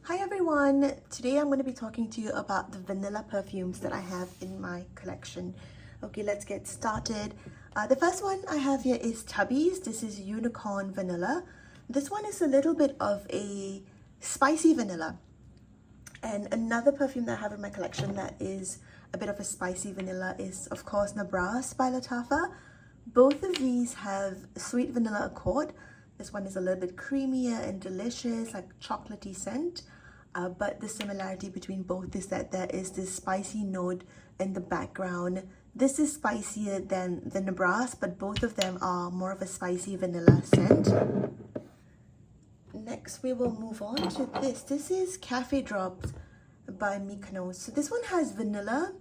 Hi everyone! Today I'm going to be talking to you about the vanilla perfumes that I have in my collection. Okay, let's get started. The first one I have here is Tubby's. This is Unicorn Vanilla. This one is a little bit of a spicy vanilla. And another perfume that I have in my collection that is a bit of a spicy vanilla is, of course, Nabras by Lattafa. Both of these have sweet vanilla accord. This one is a little bit creamier and delicious, like chocolatey scent. But the similarity between both is that there is this spicy note in the background. This is spicier than the Nabras, but both of them are more of a spicy vanilla scent. Next, we will move on to this. This is Cafe Drops by Mykonos. So this one has vanilla.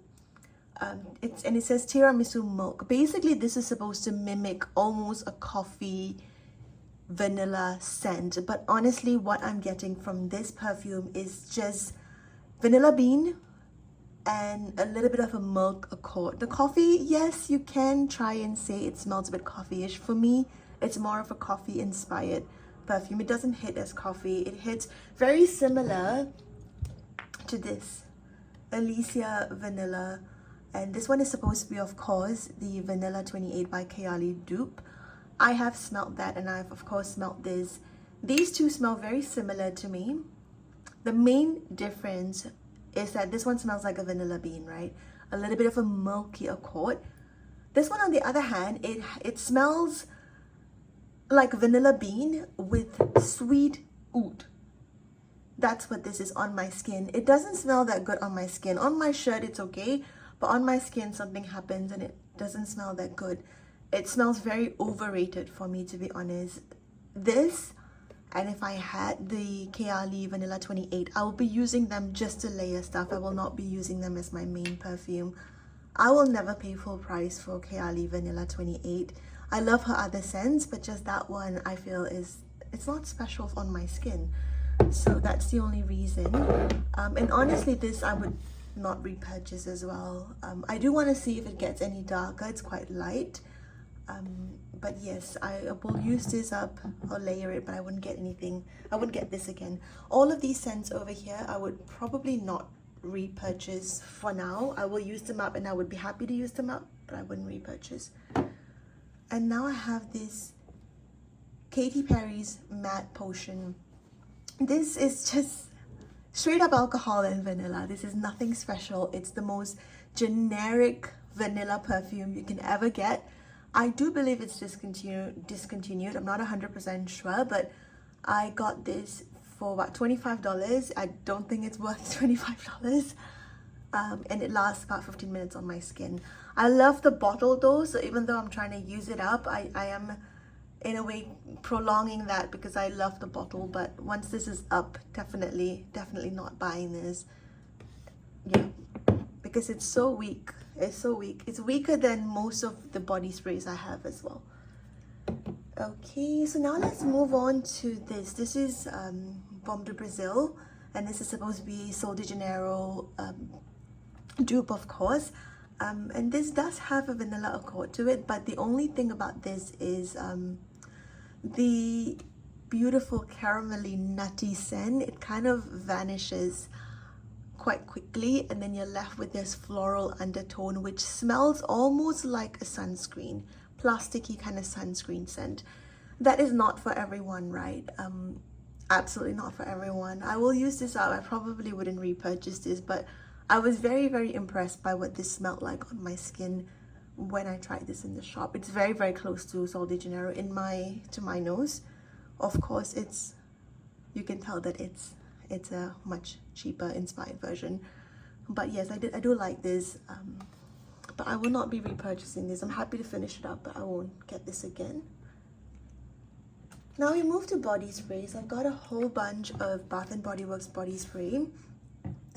It says tiramisu milk. Basically, this is supposed to mimic almost a coffee vanilla scent, but honestly what I'm getting from this perfume is just vanilla bean and a little bit of a milk accord. The coffee, yes, you can try and say it smells a bit coffee-ish. For me, it's more of a coffee inspired perfume. It doesn't hit as coffee. It hits very similar to this Alicia vanilla, and this one is supposed to be, of course, the Vanilla 28 by Kayali dupe. I have smelled that, and I've of course smelled this. These two smell very similar to me. The main difference is that this one smells like a vanilla bean, right? A little bit of a milky accord. This one, on the other hand, it smells like vanilla bean with sweet oud. That's what this is on my skin. It doesn't smell that good on my skin. On my shirt, it's okay, but on my skin, something happens and it doesn't smell that good. It smells very overrated for me, to be honest. This, and if I had the Kayali Vanilla 28, I will be using them just to layer stuff. I will not be using them as my main perfume. I will never pay full price for Kayali Vanilla 28. I love her other scents, but just that one I feel it's not special on my skin. So that's the only reason. And honestly, this I would not repurchase as well. I do want to see if it gets any darker. It's quite light. But yes, I will use this up or layer it, but I wouldn't get anything. I wouldn't get this again. All of these scents over here, I would probably not repurchase for now. I will use them up and I would be happy to use them up, but I wouldn't repurchase. And now I have this Katy Perry's Matte Potion. This is just straight up alcohol and vanilla. This is nothing special. It's the most generic vanilla perfume you can ever get. I do believe it's discontinued. I'm not 100% sure, but I got this for about $25. I don't think it's worth $25. And it lasts about 15 minutes on my skin. I love the bottle though, so even though I'm trying to use it up, I am in a way prolonging that because I love the bottle. But once this is up, definitely not buying this. Yeah, because it's so weak. It's so weak. It's weaker than most of the body sprays I have as well. Okay, so now let's move on to this. This is Bomb de Brazil, and this is supposed to be Sol de Janeiro dupe, of course. And this does have a vanilla accord to it, but the only thing about this is the beautiful caramelly nutty scent. It kind of vanishes quite quickly, and then you're left with this floral undertone which smells almost like a sunscreen, plasticky kind of sunscreen scent. That is not for everyone, right? Absolutely not for everyone. I will use this up. I probably wouldn't repurchase this, but I was very impressed by what this smelled like on my skin when I tried this in the shop. It's very close to Sol de Janeiro to my nose. Of course, you can tell that it's a much cheaper inspired version, but yes, I do like this, but I will not be repurchasing this. I'm happy to finish it up, but I won't get this again. Now we move to body sprays. I've got a whole bunch of Bath & Body Works body spray.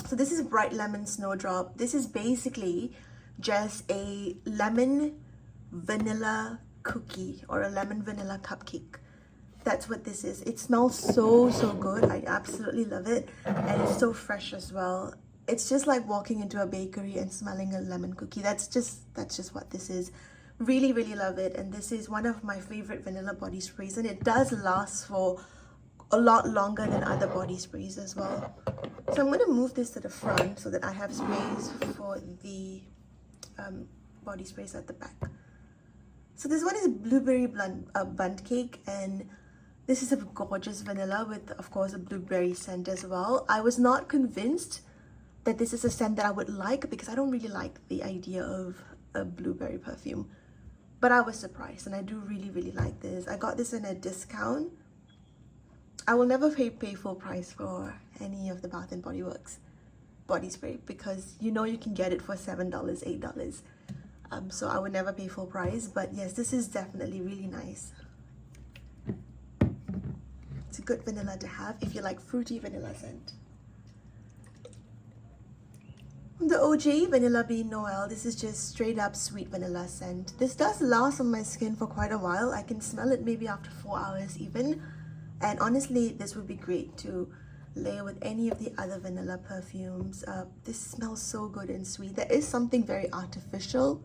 So this is Bright Lemon Snowdrop. This is basically just a lemon vanilla cookie or a lemon vanilla cupcake. That's what this is. It smells so good. I absolutely love it, and it's so fresh as well. It's just like walking into a bakery and smelling a lemon cookie. That's just what this is. Really love it, and this is one of my favorite vanilla body sprays, and it does last for a lot longer than other body sprays as well. So I'm going to move this to the front so that I have space for the body sprays at the back. So this one is blueberry bundt cake, and this is a gorgeous vanilla with, of course, a blueberry scent as well. I was not convinced that this is a scent that I would like because I don't really like the idea of a blueberry perfume. But I was surprised, and I do really like this. I got this in a discount. I will never pay full price for any of the Bath & Body Works body spray because you know you can get it for $7, $8. So I would never pay full price. But yes, this is definitely really nice. It's a good vanilla to have if you like fruity vanilla scent. The OG Vanilla Bean Noel, this is just straight up sweet vanilla scent. This does last on my skin for quite a while. I can smell it maybe after 4 hours even. And honestly, this would be great to layer with any of the other vanilla perfumes. This smells so good and sweet. There is something very artificial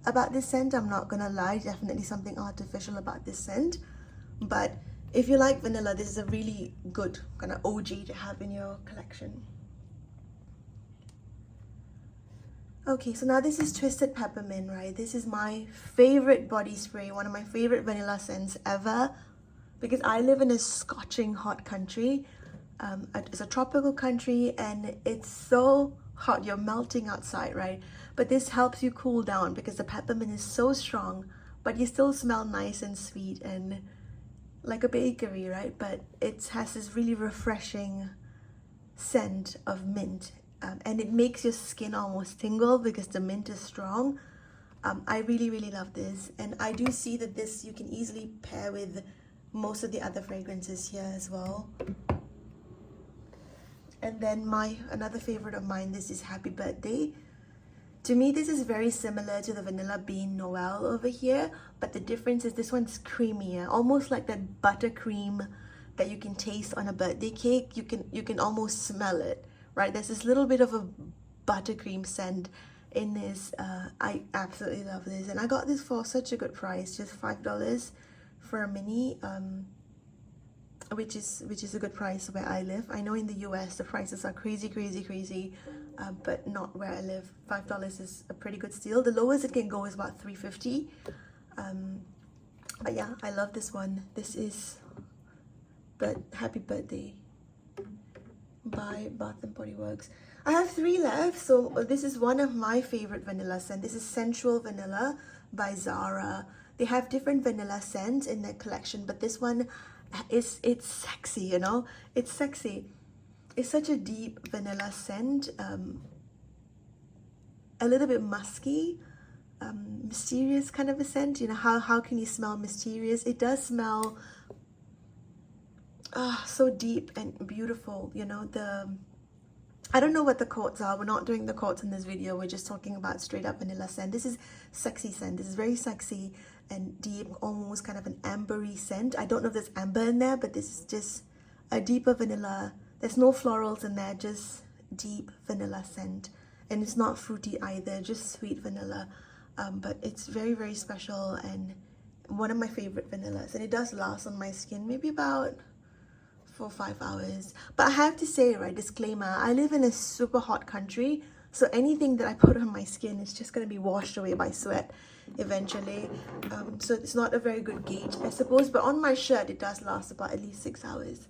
about this scent, I'm not gonna lie. Definitely something artificial about this scent. But if you like vanilla, this is a really good kind of OG to have in your collection. Okay, so now this is Twisted Peppermint, right? This is my favorite body spray, one of my favorite vanilla scents ever, because I live in a scorching hot country. It's a tropical country and it's so hot, you're melting outside, right? But this helps you cool down because the peppermint is so strong, but you still smell nice and sweet and like a bakery, right? But it has this really refreshing scent of mint. And it makes your skin almost tingle because the mint is strong. I really love this, and I do see that this you can easily pair with most of the other fragrances here as well. And then another favorite of mine, this is Happy Birthday. To me, this is very similar to the Vanilla Bean Noel over here, but the difference is this one's creamier, almost like that buttercream that you can taste on a birthday cake. You can almost smell it. Right, there's this little bit of a buttercream scent in this. I absolutely love this, and I got this for such a good price, just $5 for a mini, which is a good price where I live. I know in the US the prices are crazy, but not where I live. $5 is a pretty good steal. The lowest it can go is about $3.50. But yeah, I love this one. This is Happy Birthday by Bath & Body Works. I have 3 left, so this is one of my favorite vanilla scents. This is Sensual Vanilla by Zara. They have different vanilla scents in their collection, but this one it's sexy, you know? It's sexy. It's such a deep vanilla scent, a little bit musky, mysterious kind of a scent. You know, how can you smell mysterious? It does smell so deep and beautiful, you know. I don't know what the quotes are. We're not doing the quotes in this video. We're just talking about straight up vanilla scent. This is sexy scent. This is very sexy and deep, almost kind of an ambery scent. I don't know if there's amber in there, but this is just a deeper vanilla. There's no florals in there, just deep vanilla scent. And it's not fruity either, just sweet vanilla. But it's very special and one of my favorite vanillas. And it does last on my skin maybe about 4 or 5 hours. But I have to say, right, disclaimer, I live in a super hot country, so anything that I put on my skin is just going to be washed away by sweat eventually. So it's not a very good gauge, I suppose, but on my shirt it does last about at least 6 hours.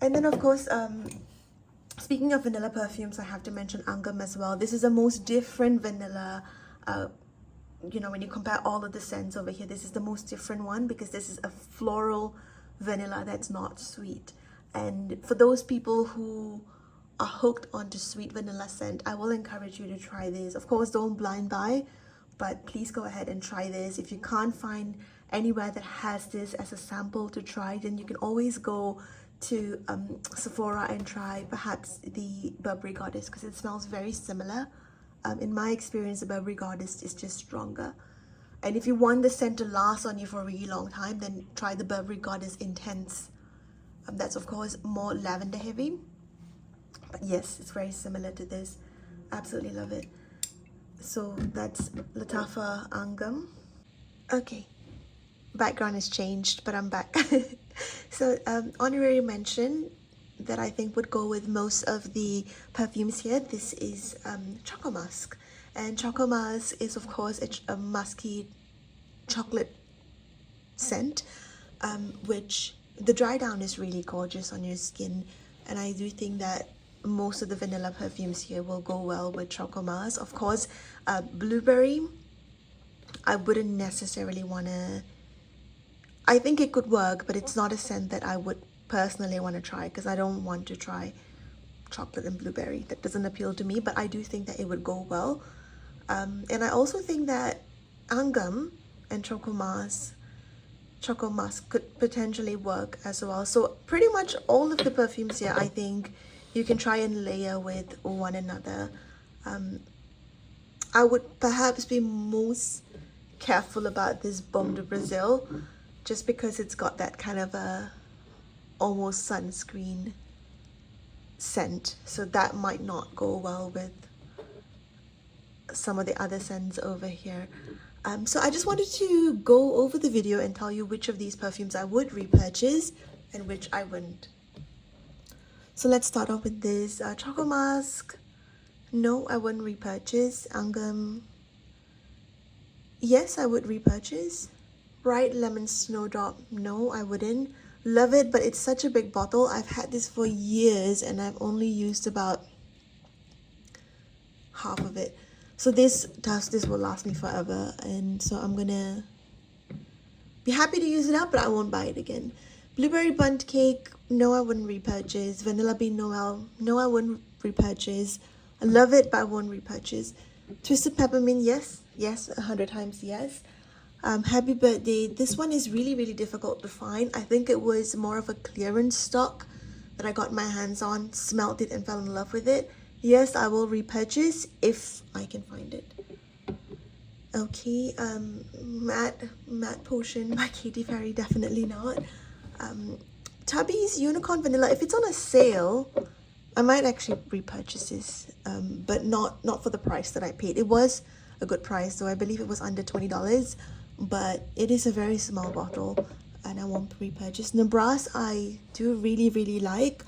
And then of course, speaking of vanilla perfumes, I have to mention Angam as well. This is the most different vanilla. You know, when you compare all of the scents over here, this is the most different one because this is a floral vanilla that's not sweet. And for those people who are hooked onto sweet vanilla scent, I will encourage you to try this. Of course, don't blind buy, but please go ahead and try this. If you can't find anywhere that has this as a sample to try, then you can always go to Sephora and try perhaps the Burberry Goddess because it smells very similar. In my experience, the Burberry Goddess is just stronger. And if you want the scent to last on you for a really long time, then try the Burberry Goddess Intense. That's of course more lavender heavy. But yes, it's very similar to this. Absolutely love it. So that's Lattafa Angam. Okay. background has changed, but I'm back. So honorary mention that I think would go with most of the perfumes here. This is Choco Musk, and Choco Musk is of course a musky chocolate scent, which the dry down is really gorgeous on your skin, and I do think that most of the vanilla perfumes here will go well with Choco Musk. Of course, blueberry, I wouldn't necessarily want to. I think it could work, but it's not a scent that I would personally want to try, because I don't want to try chocolate and blueberry. That doesn't appeal to me, but I do think that it would go well. And I also think that Angam and Choco Musk could potentially work as well. So pretty much all of the perfumes here, I think you can try and layer with one another. I would perhaps be most careful about this Baume de Brazil, just because it's got that kind of a almost sunscreen scent, so that might not go well with some of the other scents over here. So I just wanted to go over the video and tell you which of these perfumes I would repurchase and which I wouldn't. So let's start off with this Choco Musk. No, I wouldn't repurchase. Angam, yes, I would repurchase. Bright Lemon Snowdrop, no, I wouldn't. Love it, but it's such a big bottle. I've had this for years and I've only used about half of it. So this will last me forever, and so I'm gonna be happy to use it up, but I won't buy it again. Blueberry Bundt Cake, no, I wouldn't repurchase. Vanilla Bean Noel, no, I wouldn't repurchase. I love it, but I won't repurchase. Twisted Peppermint, yes, 100 times yes. Happy Birthday, this one is really difficult to find. I think it was more of a clearance stock that I got my hands on, smelled it and fell in love with it. Yes, I will repurchase if I can find it. Okay, Matte Potion by Katy Perry, definitely not. Tubby's Unicorn Vanilla, if it's on a sale, I might actually repurchase this, but not for the price that I paid. It was a good price, so I believe it was under $20, but it is a very small bottle and I won't repurchase. Nebras I do really like,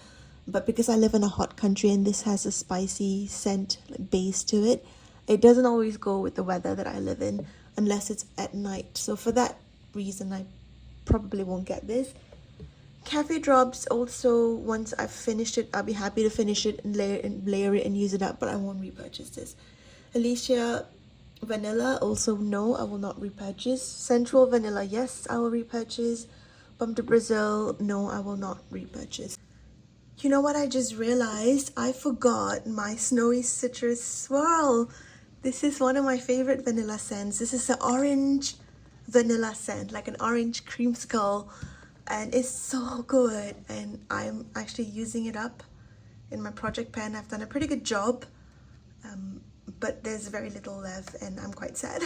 but because I live in a hot country and this has a spicy scent base to it, it doesn't always go with the weather that I live in unless it's at night. So for that reason, I probably won't get this. Cafe Drops also, once I've finished it, I'll be happy to finish it and layer it and use it up, but I won't repurchase this. Alicia Vanilla, also no, I will not repurchase. Sensual Vanilla, yes, I will repurchase. Baume de Brazil, no, I will not repurchase. You know what I just realized? I forgot my Snowy Citrus Swirl. This is one of my favorite vanilla scents. This is the orange vanilla scent, like an orange creamsicle, and it's so good, and I'm actually using it up in my project pen. I've done a pretty good job, but there's very little left and I'm quite sad.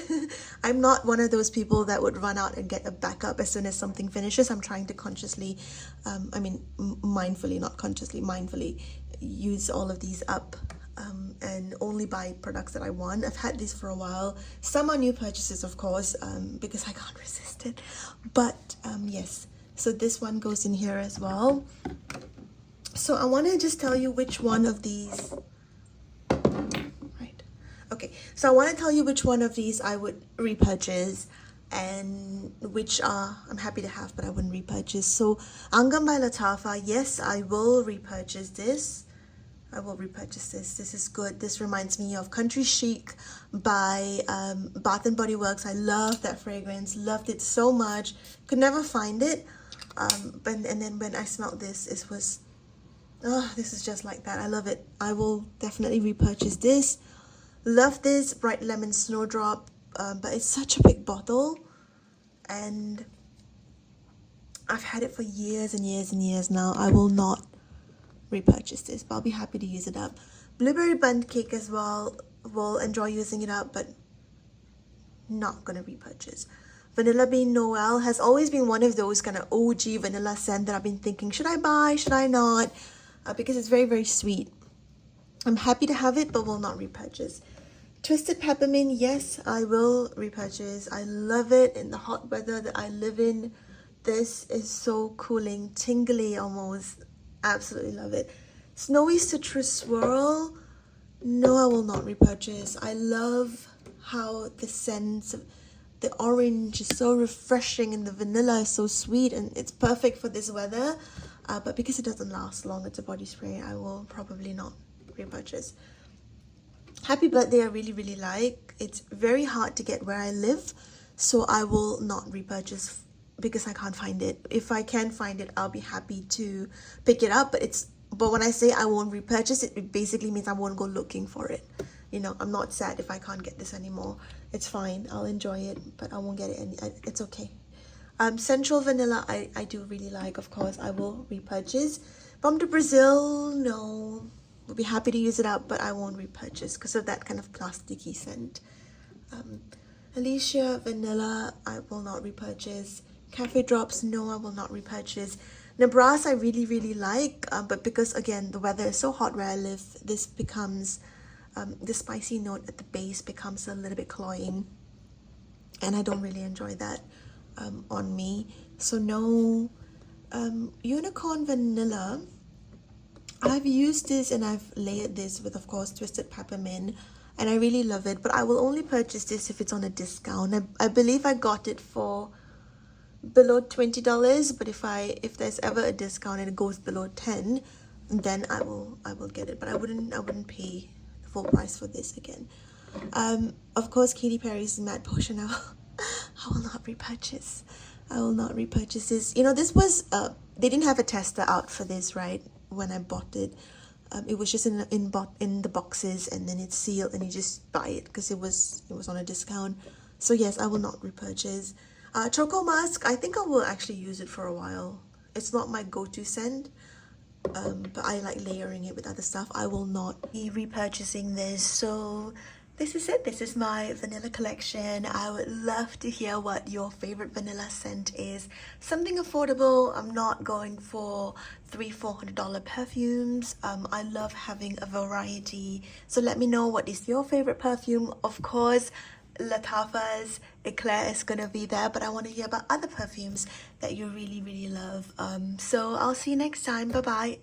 I'm not one of those people that would run out and get a backup as soon as something finishes. I'm trying to consciously, mindfully, not consciously, mindfully use all of these up and only buy products that I want. I've had these for a while. Some are new purchases, of course, because I can't resist it. But yes, so this one goes in here as well. So I want to just tell you which one of these. Okay, so I want to tell you which one of these I would repurchase and which I'm happy to have but I wouldn't repurchase. So Angam by Latafa, yes, I will repurchase this. I will repurchase this. This is good. This reminds me of Country Chic by Bath & Body Works. I love that fragrance. Loved it so much. Could never find it. And then when I smelled this, it was, oh, this is just like that. I love it. I will definitely repurchase this. Love this Bright Lemon Snowdrop, but it's such a big bottle and I've had it for years and years now. I will not repurchase this, but I'll be happy to use it up. Blueberry Bundt Cake as well, will enjoy using it up, but not gonna repurchase. Vanilla Bean Noel has always been one of those kind of OG vanilla scent that I've been thinking, should I buy, should I not? Because it's very sweet. I'm happy to have it, but will not repurchase. Twisted peppermint, yes, I will repurchase. I love it in the hot weather that I live in. This is so cooling, tingly almost. Absolutely love it. Snowy citrus swirl, no, I will not repurchase. I love how the scent of the orange is so refreshing and the vanilla is so sweet, and it's perfect for this weather. But because it doesn't last long, it's a body spray, I will probably not repurchase. Happy Birthday I really, really like. It's very hard to get where I live, so I will not repurchase because I can't find it. If I can find it, I'll be happy to pick it up, but when I say I won't repurchase it, it basically means I won't go looking for it. You know, I'm not sad if I can't get this anymore. It's fine. I'll enjoy it, but I won't get it. It's okay. Central Vanilla, I do really like. Of course, I will repurchase. Bomb to Brazil, no. We'll be happy to use it up, but I won't repurchase because of that kind of plasticky scent. Alicia Vanilla, I will not repurchase. Cafe Drops, no, I will not repurchase. Nebraska I really, really like, but because again the weather is so hot where I live, this becomes the spicy note at the base becomes a little bit cloying, and I don't really enjoy that on me. So no. Unicorn Vanilla, I've used this and I've layered this with, of course, Twisted Peppermint, and I really love it, but I will only purchase this if it's on a discount. I believe I got it for below $20, but if there's ever a discount and it goes below 10, then I will get it, but I wouldn't pay the full price for this again. Of course, Katy Perry's Matte Potion, I will not repurchase. I will not repurchase this. You know, this was they didn't have a tester out for this, right, when I bought it. It was just in the boxes, and then it's sealed and you just buy it because it was on a discount. So yes, I will not repurchase. Choco Musk, I think I will actually use it for a while. It's not my go-to scent, but I like layering it with other stuff. I will not be repurchasing this. So this is it. This is my vanilla collection. I would love to hear what your favorite vanilla scent is. Something affordable. I'm not going for $300-400 perfumes. I love having a variety. So let me know, what is your favorite perfume? Of course, Lattafa's Eclair is gonna be there, but I want to hear about other perfumes that you really, really love. So I'll see you next time. Bye bye.